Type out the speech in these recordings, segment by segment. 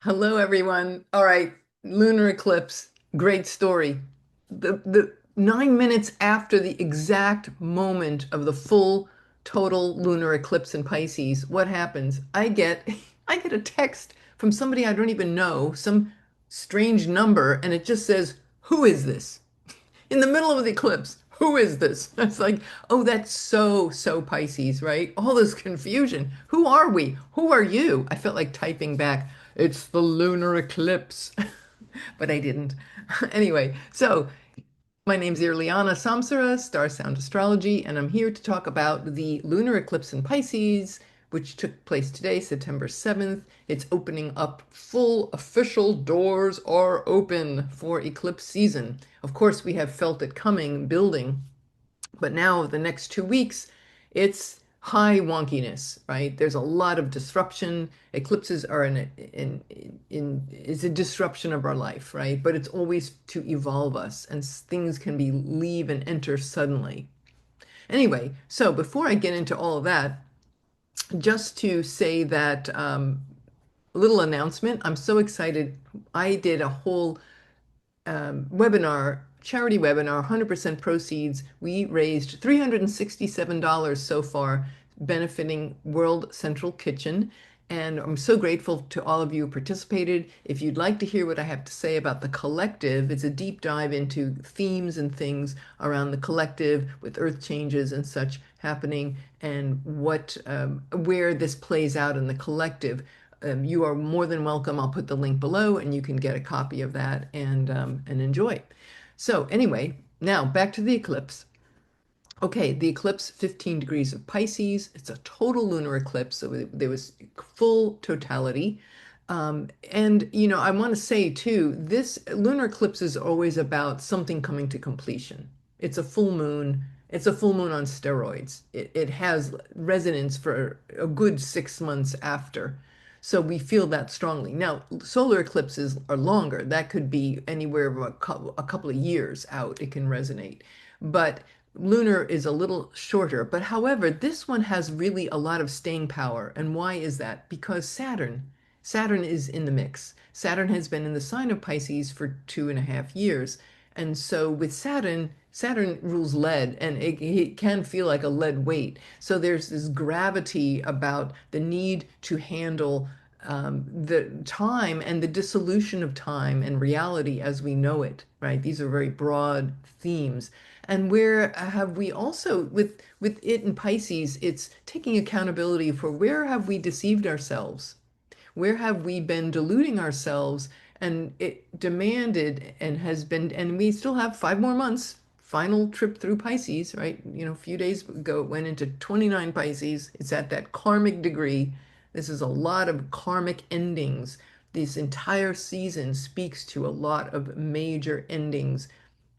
Hello, everyone. All right, lunar eclipse, great story. The 9 minutes after the exact moment of the full total lunar eclipse in Pisces, what happens? I get a text from somebody I don't even know, some strange number, and it just says, "Who is this?" In the middle of the eclipse. Who is this? It's like, oh, that's so Pisces, right? All this confusion. Who are we? Who are you? I felt like typing back, it's the lunar eclipse, but I didn't. Anyway, so my name's Irlianna Samsara, StarSound Astrology, and I'm here to talk about the lunar eclipse in Pisces, which took place today, September 7th. It's opening up. Full official doors are open for eclipse season. Of course, we have felt it coming, building, but now the next 2 weeks, it's high wonkiness, right? There's a lot of disruption. Eclipses are is a disruption of our life, right? But it's always to evolve us, and things can be leave and enter suddenly. Anyway, so before I get into all of that, just to say that little announcement. I'm so excited. I did a whole webinar, charity webinar, 100% proceeds. We raised $367 so far, benefiting World Central Kitchen. And I'm so grateful to all of you who participated. If you'd like to hear what I have to say about the collective, it's a deep dive into themes and things around the collective with earth changes and such happening, and where this plays out in the collective. You are more than welcome. I'll put the link below and you can get a copy of that and enjoy. So anyway, now back to the eclipse. Okay, the eclipse, 15 degrees of Pisces. It's a total lunar eclipse, so there was full totality. I want to say too, this lunar eclipse is always about something coming to completion. It's a full moon. It's a full moon on steroids. It has resonance for a good 6 months after. So we feel that strongly. Now, solar eclipses are longer. That could be anywhere from a couple of years out. It can resonate. But lunar is a little shorter. But however, this one has really a lot of staying power. And why is that? Because Saturn is in the mix. Saturn has been in the sign of Pisces for 2.5 years. And so with Saturn rules lead, and it can feel like a lead weight. So there's this gravity about the need to handle the time and the dissolution of time and reality as we know it, right? These are very broad themes. And where have we also, with it in Pisces, it's taking accountability for where have we deceived ourselves? Where have we been deluding ourselves? And it demanded and has been, and we still have 5 more months, final trip through Pisces, right? A few days ago, it went into 29 Pisces. It's at that karmic degree. This is a lot of karmic endings. This entire season speaks to a lot of major endings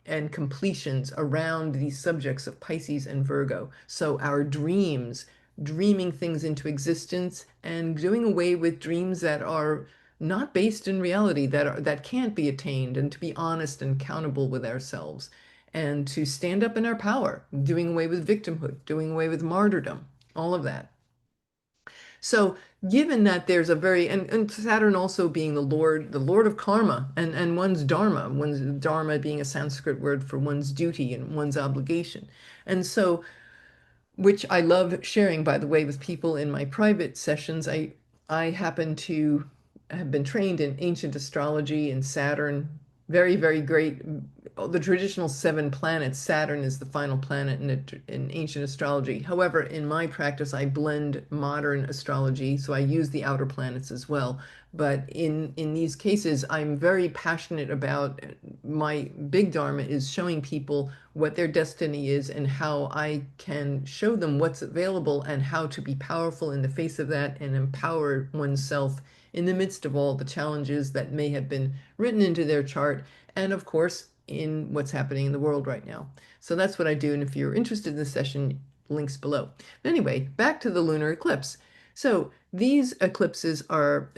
and completions around these subjects of Pisces and Virgo. So our dreams, dreaming things into existence and doing away with dreams that are not based in reality, that can't be attained, and to be honest and accountable with ourselves, and to stand up in our power, doing away with victimhood, doing away with martyrdom, all of that. So given that there's a and Saturn also being the Lord of karma and one's dharma being a Sanskrit word for one's duty and one's obligation. And so, which I love sharing, by the way, with people in my private sessions. I happen to have been trained in ancient astrology and Saturn, very great. The traditional seven planets, Saturn is the final planet in ancient astrology. However, in my practice, I blend modern astrology, so I use the outer planets as well. But in these cases, I'm very passionate about my big dharma is showing people what their destiny is and how I can show them what's available and how to be powerful in the face of that and empower oneself in the midst of all the challenges that may have been written into their chart, and of course, in what's happening in the world right now. So that's what I do. And if you're interested in this session, links below. But anyway, back to the lunar eclipse. So these eclipses are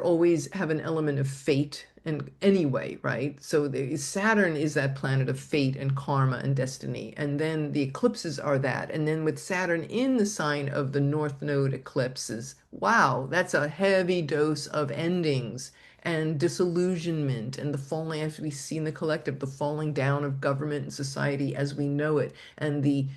always have an element of fate and anyway, right? So Saturn is that planet of fate and karma and destiny. And then the eclipses are that. And then with Saturn in the sign of the North Node eclipses, wow, that's a heavy dose of endings and disillusionment and the falling, as we see in the collective, the falling down of government and society as we know it, and the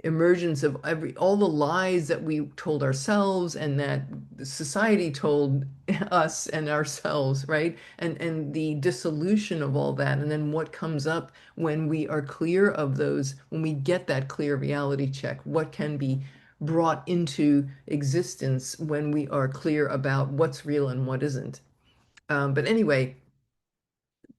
emergence of all the lies that we told ourselves and that society told us and ourselves, right? And the dissolution of all that, and then what comes up when we are clear of those, when we get that clear reality check, what can be brought into existence when we are clear about what's real and what isn't. But anyway,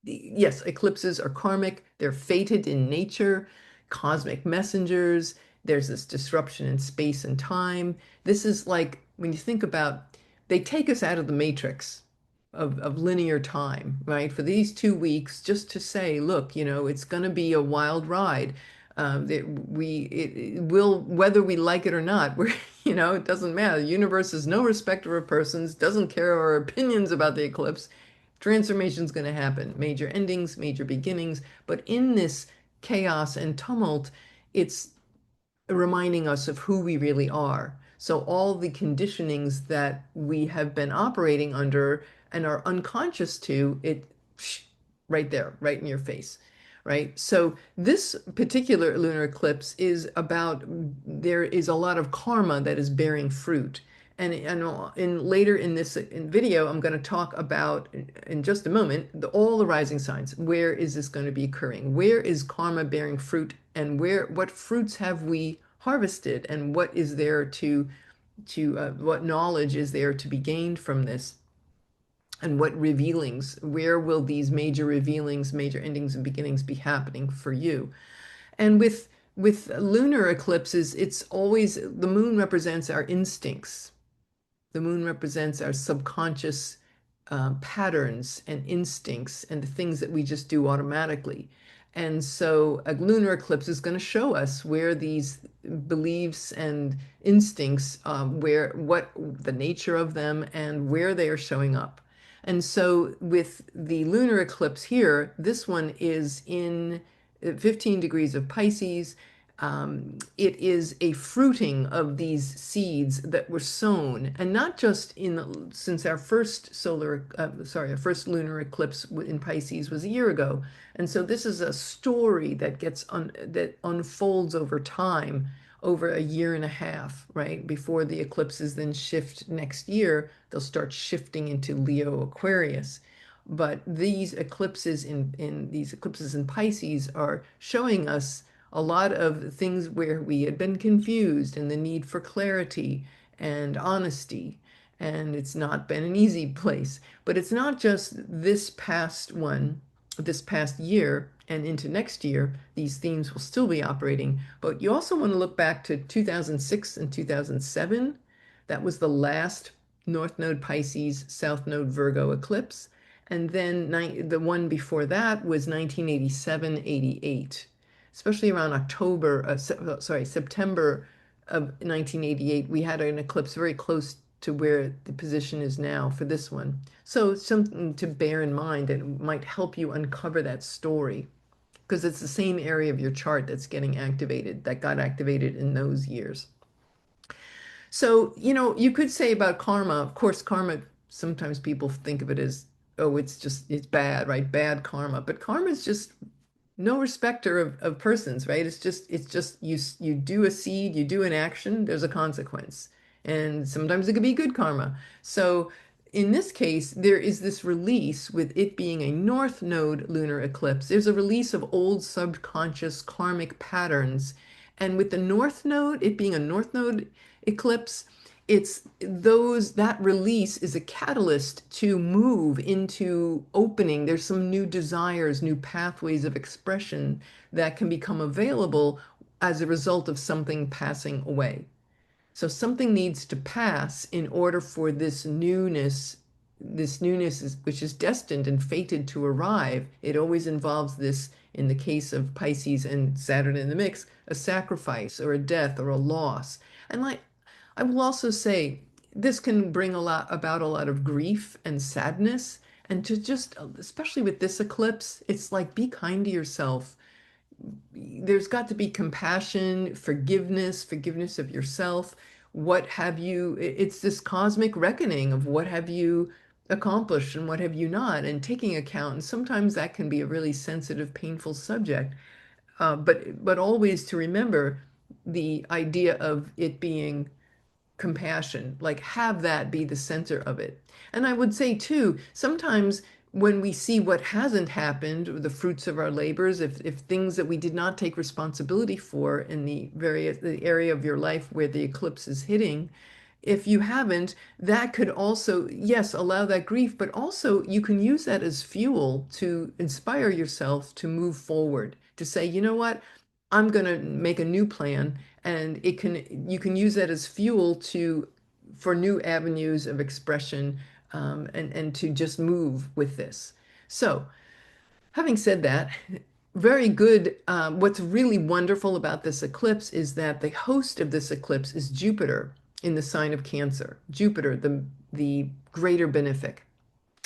yes, eclipses are karmic, they're fated in nature, cosmic messengers. There's this disruption in space and time. This is like when you think about, they take us out of the matrix of linear time, right? For these 2 weeks, just to say, look, it's going to be a wild ride. It will, whether we like it or not, it doesn't matter. The universe is no respecter of persons, doesn't care our opinions about the eclipse. Transformation is going to happen, major endings, major beginnings. But in this chaos and tumult, it's reminding us of who we really are. So all the conditionings that we have been operating under and are unconscious to, it right there, right in your face, right? So this particular lunar eclipse is about, there is a lot of karma that is bearing fruit. And later in this video, I'm going to talk about, in just a moment, all the rising signs. Where is this going to be occurring? Where is karma bearing fruit? And what fruits have we harvested? And what is there what knowledge is there to be gained from this? And what revealings? Where will these major revealings, major endings and beginnings be happening for you? And with lunar eclipses, it's always, the moon represents our instincts. The moon represents our subconscious patterns and instincts and the things that we just do automatically. And so a lunar eclipse is going to show us where these beliefs and instincts, what the nature of them and where they are showing up. And so with the lunar eclipse here, this one is in 15 degrees of Pisces. It is a fruiting of these seeds that were sown, and not just since our first our first lunar eclipse in Pisces was a year ago. And so this is a story that that unfolds over time, over a year and a half, right? Before the eclipses then shift next year, they'll start shifting into Leo Aquarius. But these eclipses in Pisces are showing us a lot of things where we had been confused and the need for clarity and honesty. And it's not been an easy place. But it's not just this past year and into next year, these themes will still be operating. But you also want to look back to 2006 and 2007. That was the last North Node Pisces, South Node Virgo eclipse. And then the one before that was 1987, 88, especially around September of 1988, we had an eclipse very close to where the position is now for this one. So something to bear in mind that might help you uncover that story, because it's the same area of your chart that's getting activated, that got activated in those years. So, you could say about karma, of course, karma, sometimes people think of it as, oh, it's bad, right? Bad karma. But karma is just no respecter of persons, right? It's just you do a seed, you do an action, there's a consequence. And sometimes it could be good karma. So in this case, there is this release with it being a North Node lunar eclipse. There's a release of old subconscious karmic patterns. And with the North Node, it being a North Node eclipse, that release is a catalyst to move into opening. There's some new desires, new pathways of expression that can become available as a result of something passing away. So something needs to pass in order for this newness, which is destined and fated to arrive. It always involves this, in the case of Pisces and Saturn in the mix, a sacrifice or a death or a loss. And I will also say this can bring about a lot of grief and sadness. And to just, especially with this eclipse, it's like be kind to yourself. There's got to be compassion, forgiveness of yourself. What have you, it's this cosmic reckoning of what have you accomplished and what have you not, and taking account. And sometimes that can be a really sensitive, painful subject. But always to remember the idea of it being compassion, like have that be the center of it. And I would say too, sometimes when we see what hasn't happened, or the fruits of our labors, if things that we did not take responsibility for in the area of your life where the eclipse is hitting, if you haven't, that could also, yes, allow that grief, but also you can use that as fuel to inspire yourself to move forward, to say, you know what, I'm going to make a new plan, and you can use that as fuel to for new avenues of expression, and to just move with this. So, having said that, very good. What's really wonderful about this eclipse is that the host of this eclipse is Jupiter in the sign of Cancer. Jupiter, the greater benefic,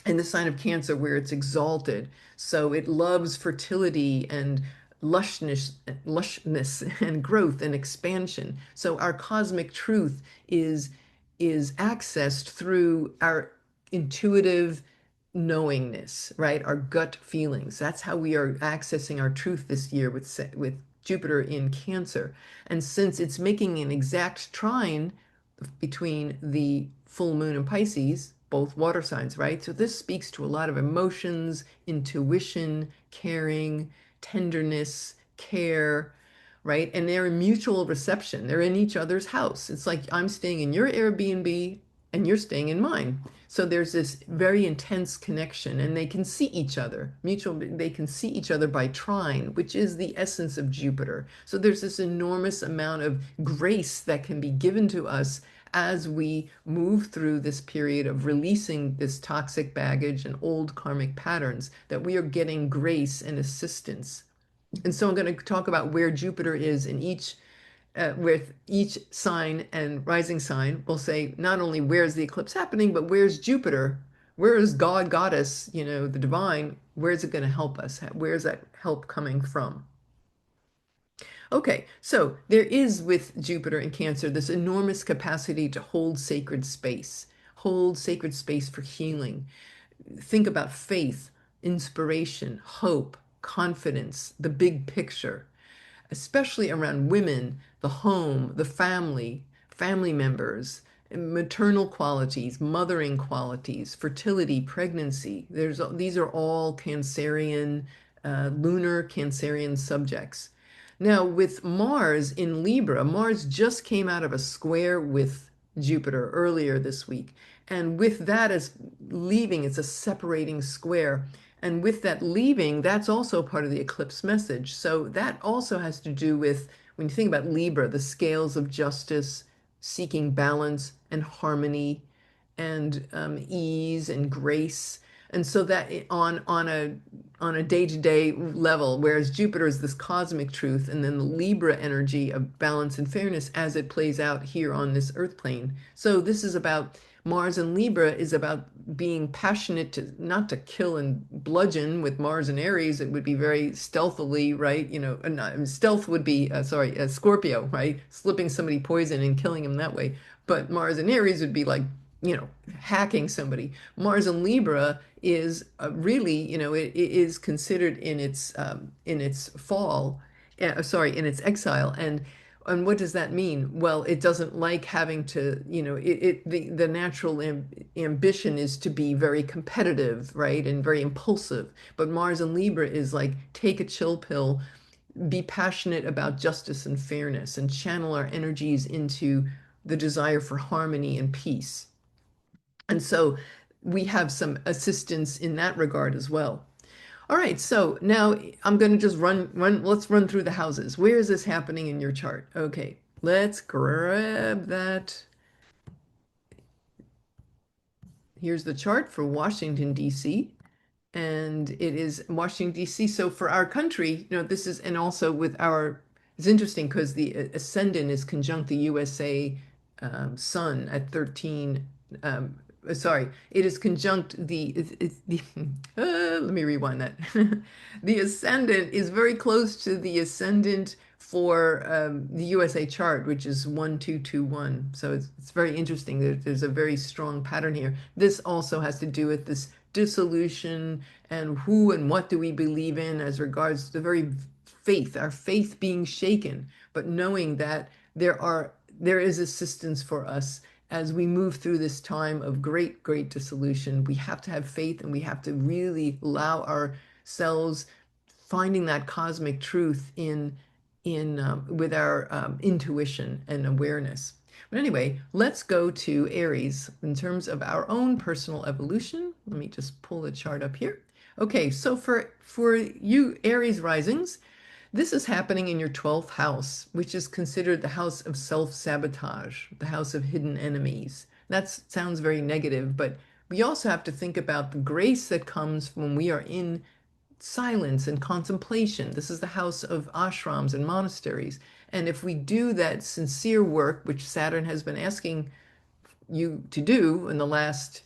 in the sign of Cancer, where it's exalted. So it loves fertility and lushness and growth and expansion. So our cosmic truth is accessed through our intuitive knowingness, right? Our gut feelings. That's how we are accessing our truth this year with Jupiter in Cancer. And since it's making an exact trine between the full moon in Pisces, both water signs, right? So this speaks to a lot of emotions, intuition, caring, tenderness, care, right? And they're in mutual reception. They're in each other's house. It's like I'm staying in your Airbnb and you're staying in mine. So there's this very intense connection, and they can see each other. They can see each other by trine, which is the essence of Jupiter. So there's this enormous amount of grace that can be given to us as we move through this period of releasing this toxic baggage and old karmic patterns, that we are getting grace and assistance. And so I'm going to talk about where Jupiter is in each with each sign and rising sign. We'll say not only where's the eclipse happening, but where's Jupiter? Where is God, Goddess, the divine? Where's it going to help us? Where's that help coming from? Okay, so there is with Jupiter in Cancer this enormous capacity to hold sacred space for healing. Think about faith, inspiration, hope, confidence, the big picture, especially around women, the home, the family members, maternal qualities, mothering qualities, fertility, pregnancy. These are all Cancerian, lunar Cancerian subjects. Now, with Mars in Libra, Mars just came out of a square with Jupiter earlier this week. And with that as leaving, it's a separating square. And with that leaving, that's also part of the eclipse message. So that also has to do with, when you think about Libra, the scales of justice, seeking balance and harmony and ease and grace. And so that on a day-to-day level, whereas Jupiter is this cosmic truth, and then the Libra energy of balance and fairness as it plays out here on this earth plane. So this is about Mars and Libra is about being passionate to not to kill and bludgeon. With Mars and Aries, it would be very stealthily, right? Stealth would be, Scorpio, right? Slipping somebody poison and killing them that way. But Mars and Aries would be like, hacking somebody. Mars and Libra is really, it is considered in its fall, in its exile. And what does that mean? Well, it doesn't like having to, the natural ambition is to be very competitive, right? And very impulsive. But Mars and Libra is like, take a chill pill, be passionate about justice and fairness, and channel our energies into the desire for harmony and peace. And so we have some assistance in that regard as well. All right, so now I'm going to just let's run through the houses. Where is this happening in your chart? Okay, let's grab that. Here's the chart for Washington, D.C. And it is Washington, D.C. So for our country, this is, and also it's interesting because the ascendant is conjunct the USA sun at 13 sorry, it is conjunct the let me rewind that. The ascendant is very close to the ascendant for the USA chart, which is 1221. So it's very interesting. There's a very strong pattern here. This also has to do with this dissolution and who and what do we believe in as regards to the very faith, our faith being shaken, but knowing that there is assistance for us as we move through this time of great, great dissolution. We have to have faith and we have to really allow ourselves finding that cosmic truth in with our intuition and awareness. But anyway, let's go to Aries in terms of our own personal evolution. Let me just pull the chart up here. Okay, so for you Aries risings, this is happening in your 12th house, which is considered the house of self-sabotage, the house of hidden enemies. That sounds very negative, but we also have to think about the grace that comes when we are in silence and contemplation. This is the house of ashrams and monasteries. And if we do that sincere work, which Saturn has been asking you to do in the last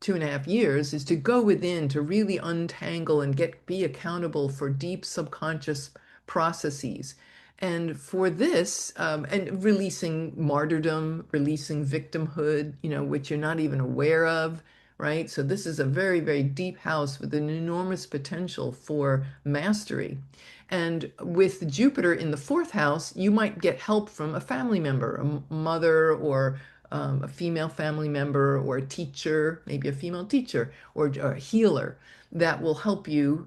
2.5 years, is to go within to really untangle and be accountable for deep subconscious processes. And for this, and releasing martyrdom, releasing victimhood, which you're not even aware of, right? So this is a very, very deep house with an enormous potential for mastery. And with Jupiter in the fourth house, you might get help from a family member, a mother or a female family member or a teacher, maybe a female teacher or a healer that will help you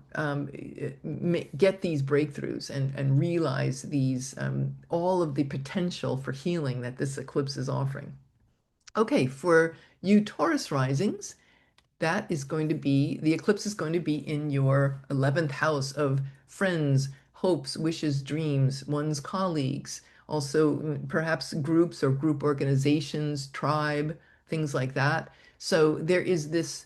get these breakthroughs and realize these all of the potential for healing that this eclipse is offering. Okay, for you Taurus risings, that is going to be, the eclipse is going to be in your 11th house of friends, hopes, wishes, dreams, one's colleagues, also perhaps groups or group organizations, tribe, things like that. So there is this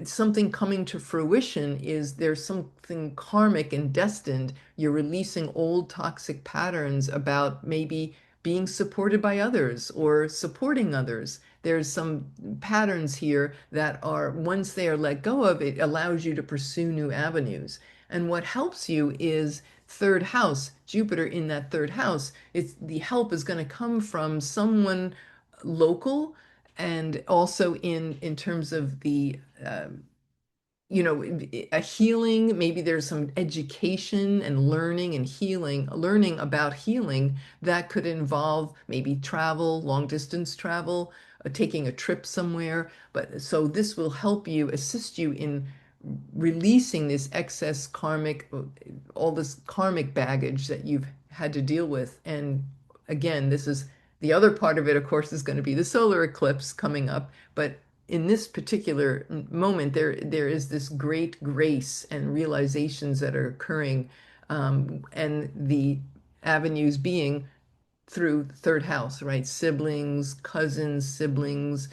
something coming to fruition. Is there's something karmic and destined. You're releasing old toxic patterns about maybe being supported by others or supporting others. There's some patterns here that are, once they are let go of, it allows you to pursue new avenues. And what helps you is third house, Jupiter in that third house. The help is going to come from someone local, and also in terms of the a healing. Maybe there's some education and learning and healing, learning about healing that could involve maybe travel, long distance travel, taking a trip somewhere. But so this will help you, assist you in releasing this excess karmic, all this karmic baggage that you've had to deal with. And again, this is the other part of it, of course, is going to be the solar eclipse coming up. But in this particular moment, there is this great grace and realizations that are occurring, and the avenues being through third house, right? Siblings, cousins, siblings,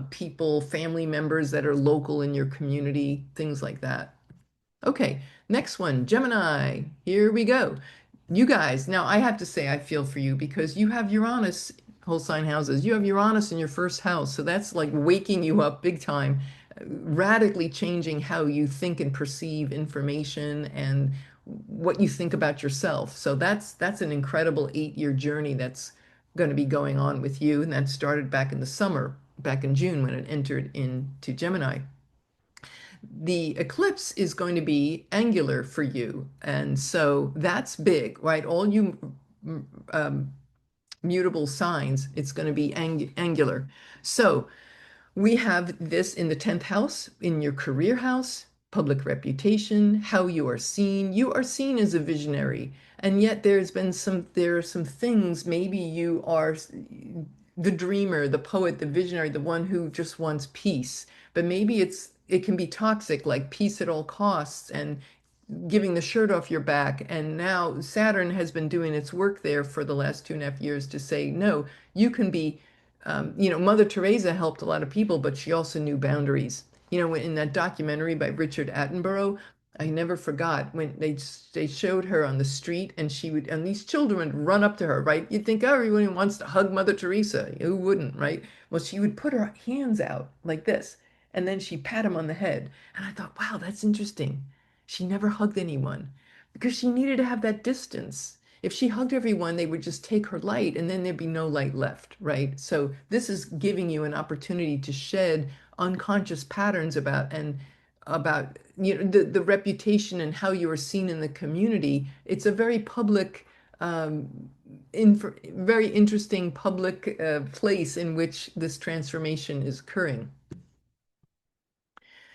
people, family members that are local in your community, things like that. Okay, next one, Gemini. Here we go. You guys, now I have to say I feel for you because you have Uranus, whole sign houses. You have Uranus in your first house. So that's like waking you up big time, radically changing how you think and perceive information and what you think about yourself. So that's an incredible 8-year journey that's going to be going on with you. And that started back in the summer, back in June when it entered into Gemini. The eclipse is going to be angular for you. And so that's big, right? All you mutable signs, it's going to be angular. So we have this in the 10th house, in your career house, public reputation, how you are seen. You are seen as a visionary. And yet there are some things, maybe you are the dreamer, the poet, the visionary, the one who just wants peace. But maybe it can be toxic, like peace at all costs and giving the shirt off your back. And now Saturn has been doing its work there for the last 2.5 years to say, no, you can be, Mother Teresa helped a lot of people, but she also knew boundaries. In that documentary by Richard Attenborough, I never forgot when they showed her on the street, and she would, and these children would run up to her, right? You'd think, oh, everyone wants to hug Mother Teresa. Who wouldn't, right? Well, she would put her hands out like this, and then she'd pat him on the head. And I thought, wow, that's interesting. She never hugged anyone because she needed to have that distance. If she hugged everyone, they would just take her light, and then there'd be no light left, right? So this is giving you an opportunity to shed unconscious patterns about the reputation and how you are seen in the community. It's a very public, very interesting public place in which this transformation is occurring.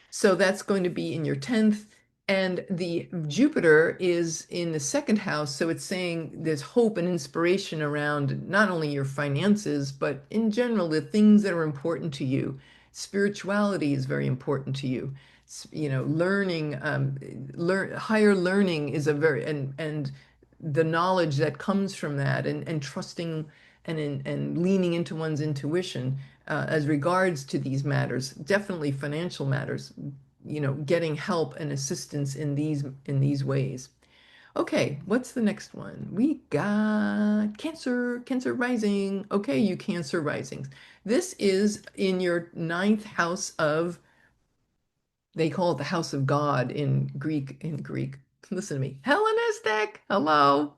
So that's going to be in your 10th. And the Jupiter is in the second house. So it's saying there's hope and inspiration around not only your finances, but in general, the things that are important to you. Spirituality is very important to you. Learning, higher learning is a very, and the knowledge that comes from that, and trusting and leaning into one's intuition as regards to these matters, definitely financial matters, getting help and assistance in these ways. Okay, what's the next one? We got Cancer, Cancer rising. Okay, you Cancer risings. This is in your ninth house of, they call it the house of God in Greek. Listen to me. Hellenistic. Hello.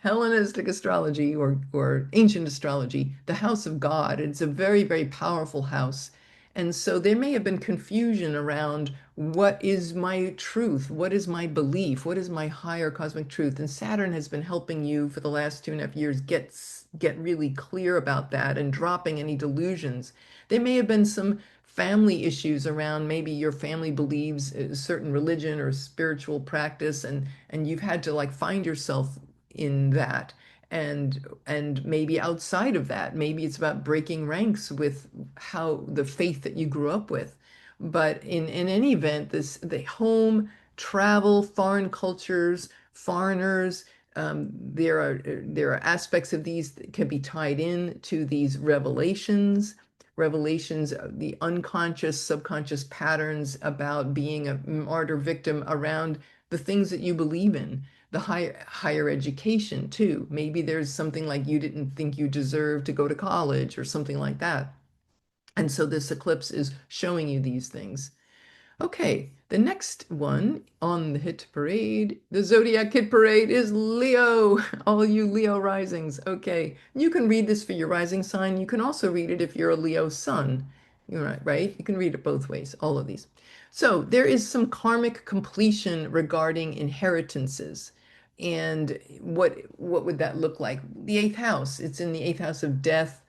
Hellenistic astrology or ancient astrology, the house of God. It's a very, very powerful house. And so there may have been confusion around what is my truth? What is my belief? What is my higher cosmic truth? And Saturn has been helping you for the last 2.5 years get really clear about that and dropping any delusions. There may have been some family issues around, maybe your family believes a certain religion or spiritual practice, and you've had to like find yourself in that, and maybe outside of that, maybe it's about breaking ranks with how the faith that you grew up with. But in any event, the home, travel, foreign cultures, foreigners, there are aspects of these that can be tied in to these revelations, the unconscious, subconscious patterns about being a martyr victim around the things that you believe in, the higher education too. Maybe there's something like you didn't think you deserved to go to college or something like that. And so this eclipse is showing you these things. Okay, the next one on the hit parade, the zodiac hit parade, is Leo. All you Leo risings. Okay, you can read this for your rising sign. You can also read it if you're a Leo sun. You're right? You can read it both ways, all of these. So there is some karmic completion regarding inheritances. And what would that look like? The eighth house. It's in the eighth house of death,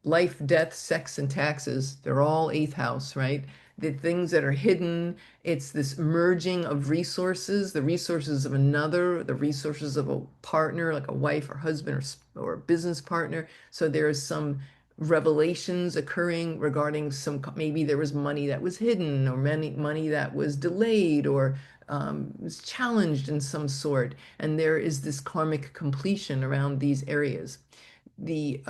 life, death, sex, and taxes. They're all eighth house, right? The things that are hidden, it's this merging of resources, the resources of another, the resources of a partner, like a wife or husband or a business partner. So there is some revelations occurring regarding maybe there was money that was hidden, or money that was delayed, or was challenged in some sort. And there is this karmic completion around these areas. The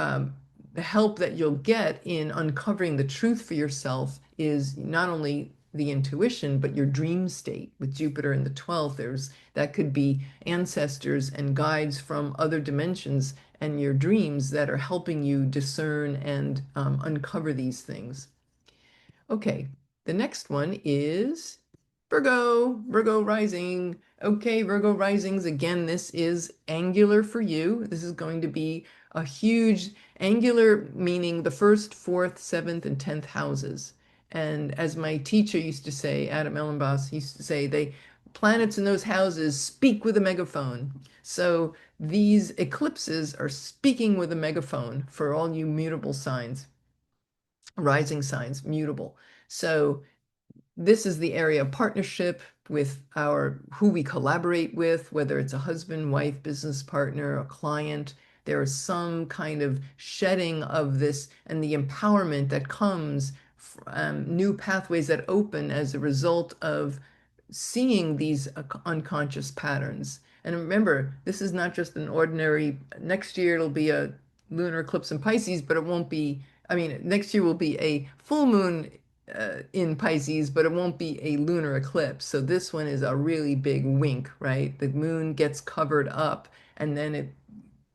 help that you'll get in uncovering the truth for yourself is not only the intuition, but your dream state. With Jupiter in the 12th, that could be ancestors and guides from other dimensions and your dreams that are helping you discern and uncover these things. Okay, the next one is Virgo, Virgo rising. Okay, Virgo risings. Again, this is angular for you. This is going to be a huge angular, meaning the first, fourth, seventh, and 10th houses. And as my teacher used to say, Adam Ellenboss used to say, planets in those houses speak with a megaphone. So these eclipses are speaking with a megaphone for all you mutable signs, rising signs, mutable. So this is the area of partnership with who we collaborate with, whether it's a husband, wife, business partner, a client. There is some kind of shedding of this and the empowerment that comes from new pathways that open as a result of seeing these unconscious patterns. And remember, this is not just an ordinary, next year it'll be a lunar eclipse in Pisces, but it won't be, I mean, next year will be a full moon in Pisces, but it won't be a lunar eclipse. So this one is a really big wink, right? The moon gets covered up, and then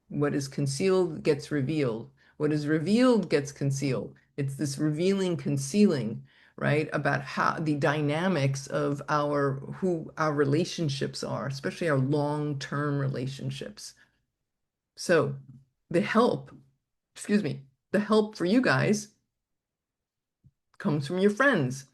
what is concealed gets revealed. What is revealed gets concealed. It's this revealing, concealing, right? About how the dynamics of who our relationships are, especially our long-term relationships. So the help, excuse me, the help for you guys comes from your friends.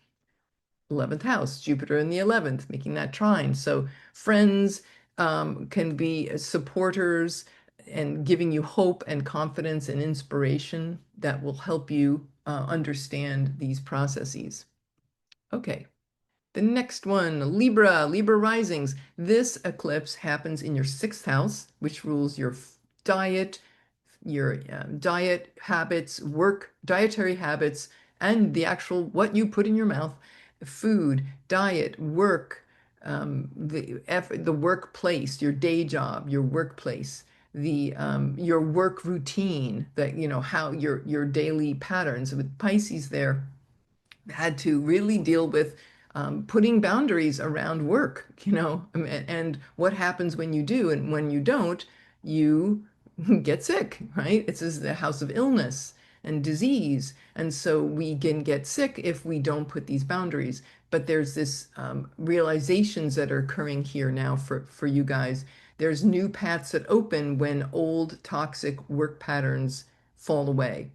11th house, Jupiter in the 11th, making that trine. So friends can be supporters and giving you hope and confidence and inspiration that will help you understand these processes. Okay, the next one, Libra, Libra risings. This eclipse happens in your 6th house, which rules diet, your diet habits, dietary habits, and the actual what you put in your mouth, food, diet, work, the workplace, your day job, your workplace, your work routine, that how your daily patterns. With Pisces there, had to really deal with putting boundaries around work, and what happens when you do, and when you don't, you get sick, right? It's the house of illness and disease. And so we can get sick if we don't put these boundaries. But there's this realizations that are occurring here now for you guys. There's new paths that open when old toxic work patterns fall away,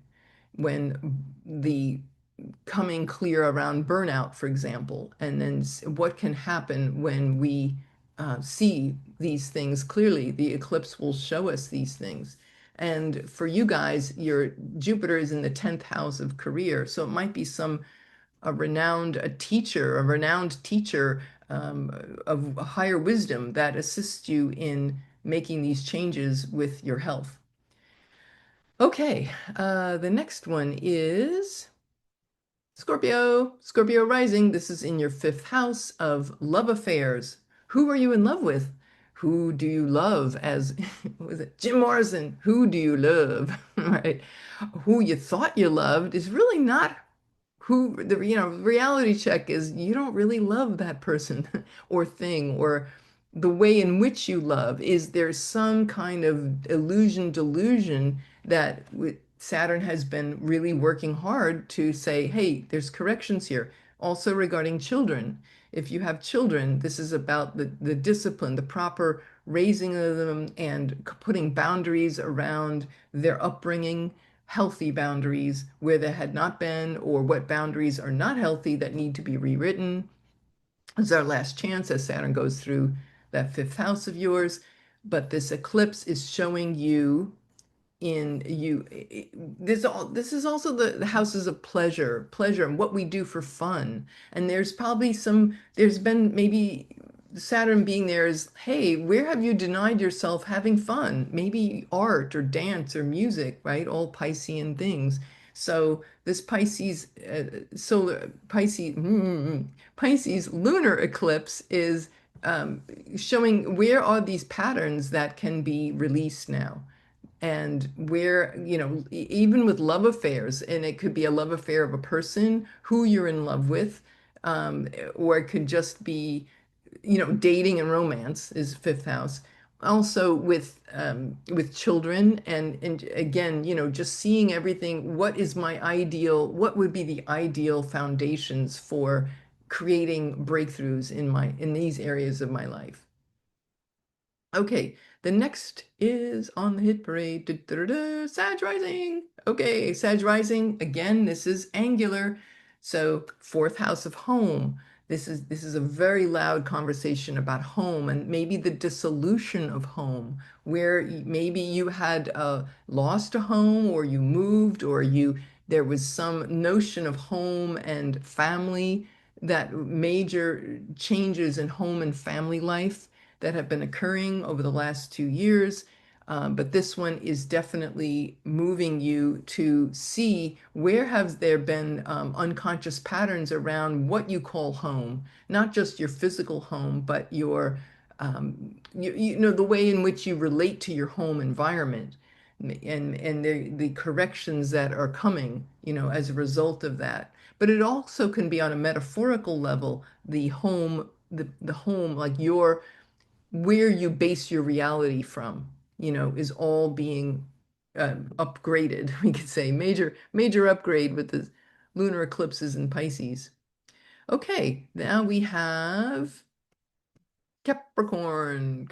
when the coming clear around burnout, for example, and then what can happen when we see these things clearly. The eclipse will show us these things. And for you guys, your Jupiter is in the 10th house of career. So it might be a renowned teacher of higher wisdom that assists you in making these changes with your health. Okay, the next one is Scorpio, Scorpio rising. This is in your 5th house of love affairs. Who are you in love with? Who do you love? As was it Jim Morrison? Who do you love? Right? Who you thought you loved is really not who the reality check is. You don't really love that person or thing, or the way in which you love. Is there some kind of illusion, delusion that Saturn has been really working hard to say, hey, there's corrections here. Also regarding children. If you have children, this is about the discipline, the proper raising of them, and putting boundaries around their upbringing, healthy boundaries where there had not been, or what boundaries are not healthy that need to be rewritten. This is our last chance as Saturn goes through that 5th house of yours. But this eclipse is showing you in you this is also the houses of pleasure and what we do for fun. And there's been maybe Saturn being there is, hey, where have you denied yourself having fun? Maybe art or dance or music, right? All Piscean things. So this Pisces lunar eclipse is showing where are these patterns that can be released now. And where, even with love affairs, and it could be a love affair of a person who you're in love with, or it could just be, dating and romance is 5th house. Also with children, and again, just seeing everything. What would be the ideal foundations for creating breakthroughs in these areas of my life? Okay, the next is on the hit parade. Da, da, da, da, Sag rising. Okay, Sag rising. Again, this is angular. So 4th house of home. This is a very loud conversation about home and maybe the dissolution of home, where maybe you had lost a home, or you moved, or there was some notion of home and family, that major changes in home and family life that have been occurring over the last 2 years. But this one is definitely moving you to see where have there been unconscious patterns around what you call home, not just your physical home, but the way in which you relate to your home environment. and the corrections that are coming, as a result of that. But it also can be on a metaphorical level, the home, like your where you base your reality from, is all being upgraded. We could say major upgrade with the lunar eclipses in Pisces. Okay, now we have Capricorn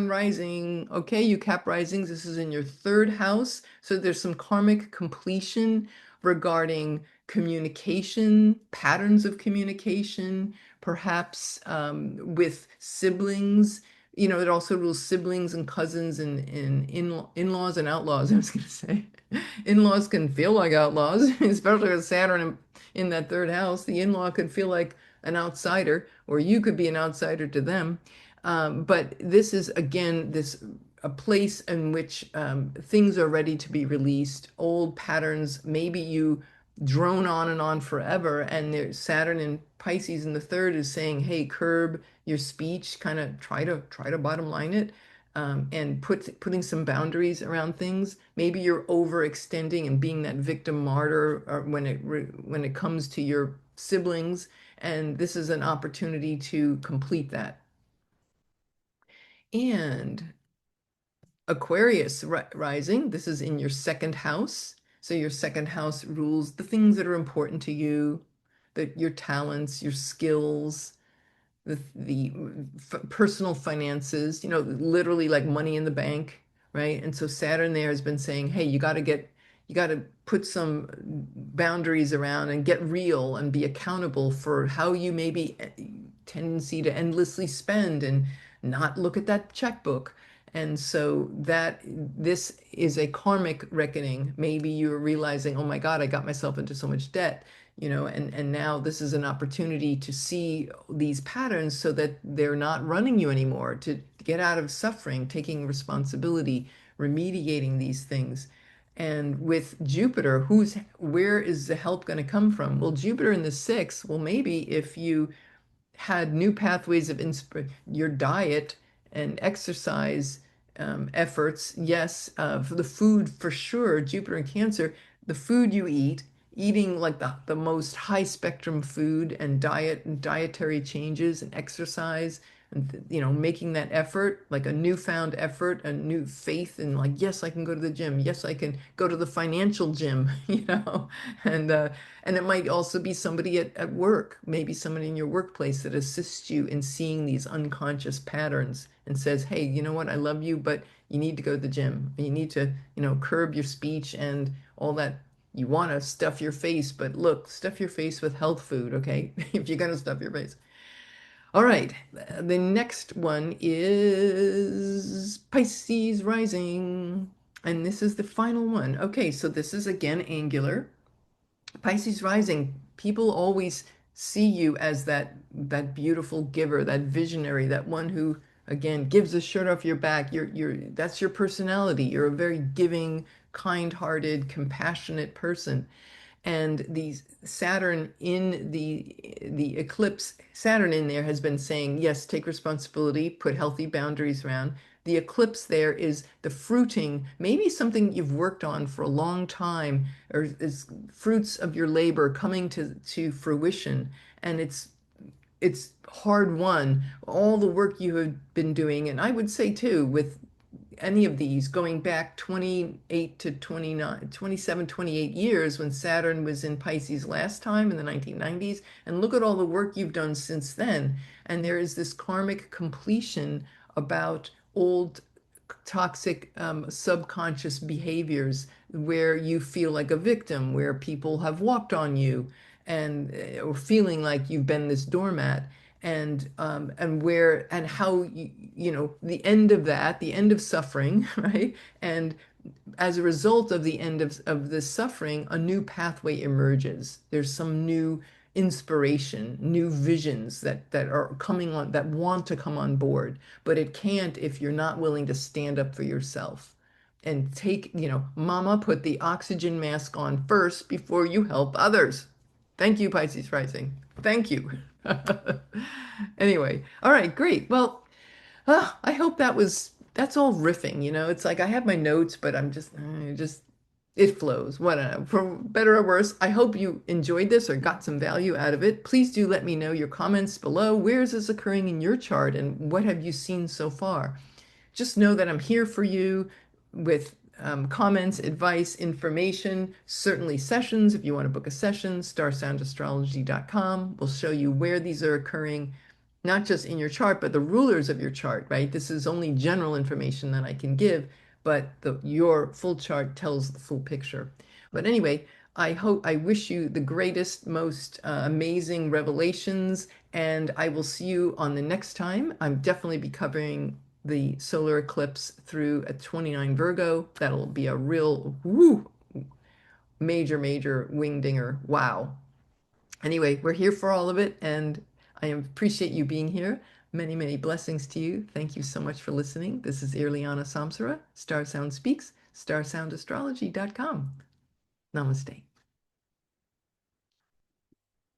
rising. Okay, you Cap risings, this is in your third house. So there's some karmic completion regarding communication, patterns of communication, perhaps with siblings. It also rules siblings and cousins and in-laws and outlaws. I was going to say, in-laws can feel like outlaws, especially with Saturn in that third house. The in-law could feel like an outsider, or you could be an outsider to them. But this is again this a place in which things are ready to be released. Old patterns, maybe you drone on and on forever, and there's Saturn in Pisces in the third is saying, "Hey, curb your speech, kind of try to bottom line it." And putting some boundaries around things. Maybe you're overextending and being that victim martyr when it comes to your siblings, and this is an opportunity to complete that. And Aquarius rising, this is in your second house. So your second house rules the things that are important to you, your talents, your skills, the personal finances, literally like money in the bank, right? And so Saturn there has been saying, hey, you got to put some boundaries around and get real and be accountable for how you maybe tendency to endlessly spend and not look at that checkbook. And so that this is a karmic reckoning. Maybe you're realizing, oh my God, I got myself into so much debt, and now this is an opportunity to see these patterns so that they're not running you anymore, to get out of suffering, taking responsibility, remediating these things. And with Jupiter, where is the help going to come from? Well, Jupiter in the sixth, well, maybe if you had new pathways of your diet and exercise efforts. Yes, for the food for sure, Jupiter and Cancer, the food you eating like the most high spectrum food and diet and dietary changes and exercise and making that effort like a newfound effort, a new faith and like yes I can go to the gym, yes I can go to the financial gym, and it might also be somebody at work, maybe somebody in your workplace that assists you in seeing these unconscious patterns and says, hey, you know what, I love you, but you need to go to the gym. You need to, curb your speech and all that. You want to stuff your face, but look, stuff your face with health food, okay? If you're going to stuff your face. All right, the next one is Pisces rising. And this is the final one. Okay, so this is again angular. Pisces rising, people always see you as that beautiful giver, that visionary, that one who again gives the shirt off your back. That's your personality. You're a very giving, kind-hearted, compassionate person. And the Saturn in the eclipse, Saturn in there has been saying, yes, take responsibility, put healthy boundaries around. The eclipse there is the fruiting, maybe something you've worked on for a long time, or is fruits of your labor coming to fruition, and it's hard won. All the work you have been doing, and I would say too, with any of these going back 28 to 29, 27, 28 years when Saturn was in Pisces last time in the 1990s. And look at all the work you've done since then. And there is this karmic completion about old toxic subconscious behaviors where you feel like a victim, where people have walked on you and or feeling like you've been this doormat and where and how the end of that, the end of suffering, right? And as a result of the end of this suffering, a new pathway emerges. There's some new inspiration, new visions that are coming on, that want to come on board, but it can't if you're not willing to stand up for yourself and take, mama, put the oxygen mask on first before you help others. Thank you, Pisces rising. Thank you. Anyway, all right, great. Well, I hope that's all riffing, you know. It's like I have my notes, but I'm just it flows. Whatever. For better or worse, I hope you enjoyed this or got some value out of it. Please do let me know your comments below. Where is this occurring in your chart and what have you seen so far? Just know that I'm here for you with comments, advice, information, certainly sessions. If you want to book a session, starsoundastrology.com will show you where these are occurring, not just in your chart, but the rulers of your chart, right? This is only general information that I can give, but your full chart tells the full picture. But anyway, I wish you the greatest, most amazing revelations, and I will see you on the next time. I'm definitely be covering the solar eclipse through a 29 Virgo. That'll be a real woo, major, major wingdinger. Wow. Anyway, we're here for all of it, and I appreciate you being here. Many, many blessings to you. Thank you so much for listening. This is Irlianna Samsara, Star Sound Speaks, starsoundastrology.com. Namaste.